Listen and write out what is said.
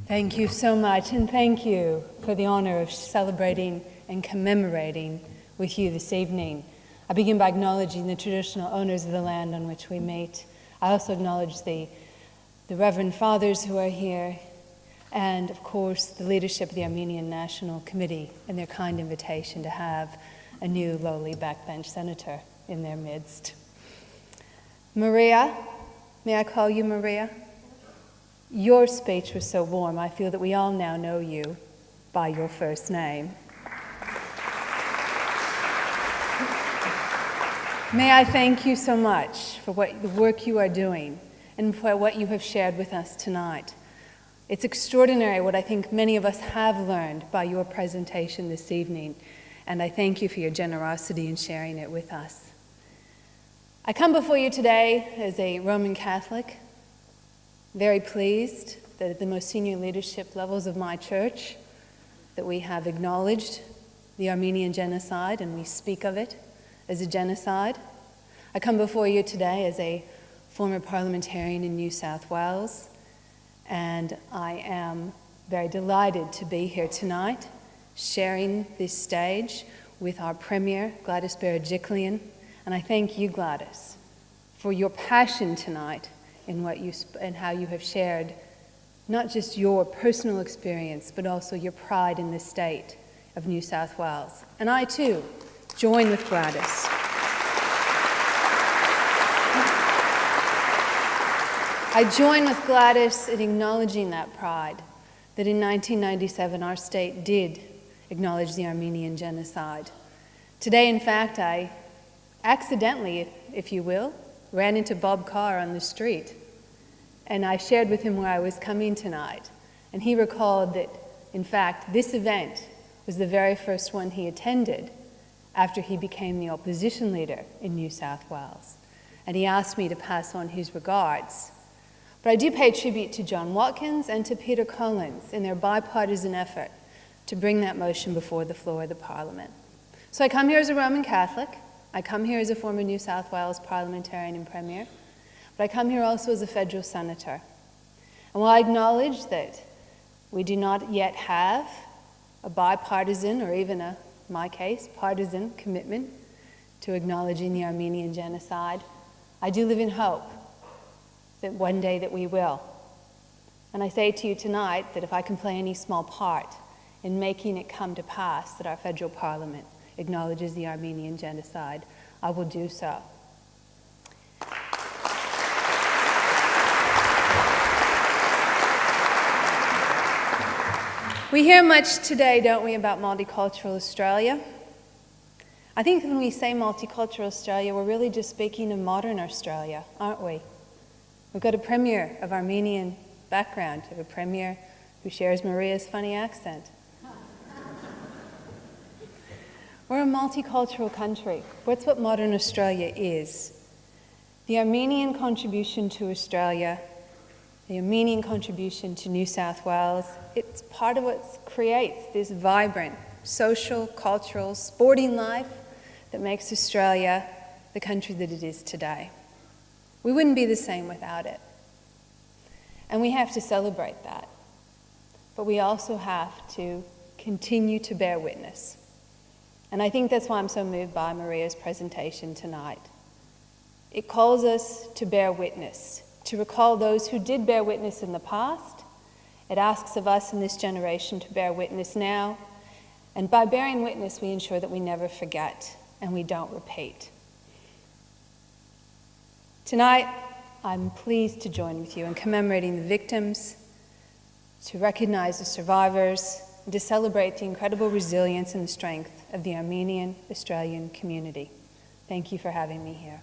Thank you so much, and thank you for the honor of celebrating and commemorating with you this evening. I begin by acknowledging the traditional owners of the land on which we meet. I also acknowledge the Reverend Fathers who are here, and of course the leadership of the Armenian National Committee and their kind invitation to have a new lowly backbench senator in their midst. Maria, may I call you Maria? Your speech was so warm, I feel that we all now know you by your first name. May I thank you so much for the work you are doing and for what you have shared with us tonight. It's extraordinary what I think many of us have learned by your presentation this evening, and I thank you for your generosity in sharing it with us. I come before you today as a Roman Catholic, very pleased that at the most senior leadership levels of my church that we have acknowledged the Armenian genocide and we speak of it as a genocide. I come before you today as a former parliamentarian in New South Wales, and I am very delighted to be here tonight sharing this stage with our Premier, Gladys Berejiklian, and I thank you, Gladys, for your passion tonight in how you have shared not just your personal experience, but also your pride in the state of New South Wales. And I too join with Gladys. I join with Gladys in acknowledging that pride, that in 1997 our state did acknowledge the Armenian genocide. Today, in fact, I accidentally, if you will, ran into Bob Carr on the street, and I shared with him where I was coming tonight, and he recalled that, in fact, this event was the very first one he attended after he became the opposition leader in New South Wales, and he asked me to pass on his regards. But I do pay tribute to John Watkins and to Peter Collins in their bipartisan effort to bring that motion before the floor of the Parliament. So I come here as a Roman Catholic, I come here as a former New South Wales parliamentarian and premier, but I come here also as a federal senator. And while I acknowledge that we do not yet have a bipartisan or even in my case, partisan commitment to acknowledging the Armenian genocide, I do live in hope that one day that we will. And I say to you tonight that if I can play any small part in making it come to pass that our federal parliament acknowledges the Armenian genocide, I will do so. We hear much today, don't we, about multicultural Australia? I think when we say multicultural Australia, we're really just speaking of modern Australia, aren't we? We've got a premier of Armenian background, we have a premier who shares Maria's funny accent. We're a multicultural country. That's what modern Australia is. The Armenian contribution to Australia, the Armenian contribution to New South Wales, it's part of what creates this vibrant social, cultural, sporting life that makes Australia the country that it is today. We wouldn't be the same without it. And we have to celebrate that. But we also have to continue to bear witness. And I think that's why I'm so moved by Maria's presentation tonight. It calls us to bear witness, to recall those who did bear witness in the past. It asks of us in this generation to bear witness now. And by bearing witness, we ensure that we never forget and we don't repeat. Tonight, I'm pleased to join with you in commemorating the victims, to recognize the survivors, and to celebrate the incredible resilience and strength of the Armenian Australian community. Thank you for having me here.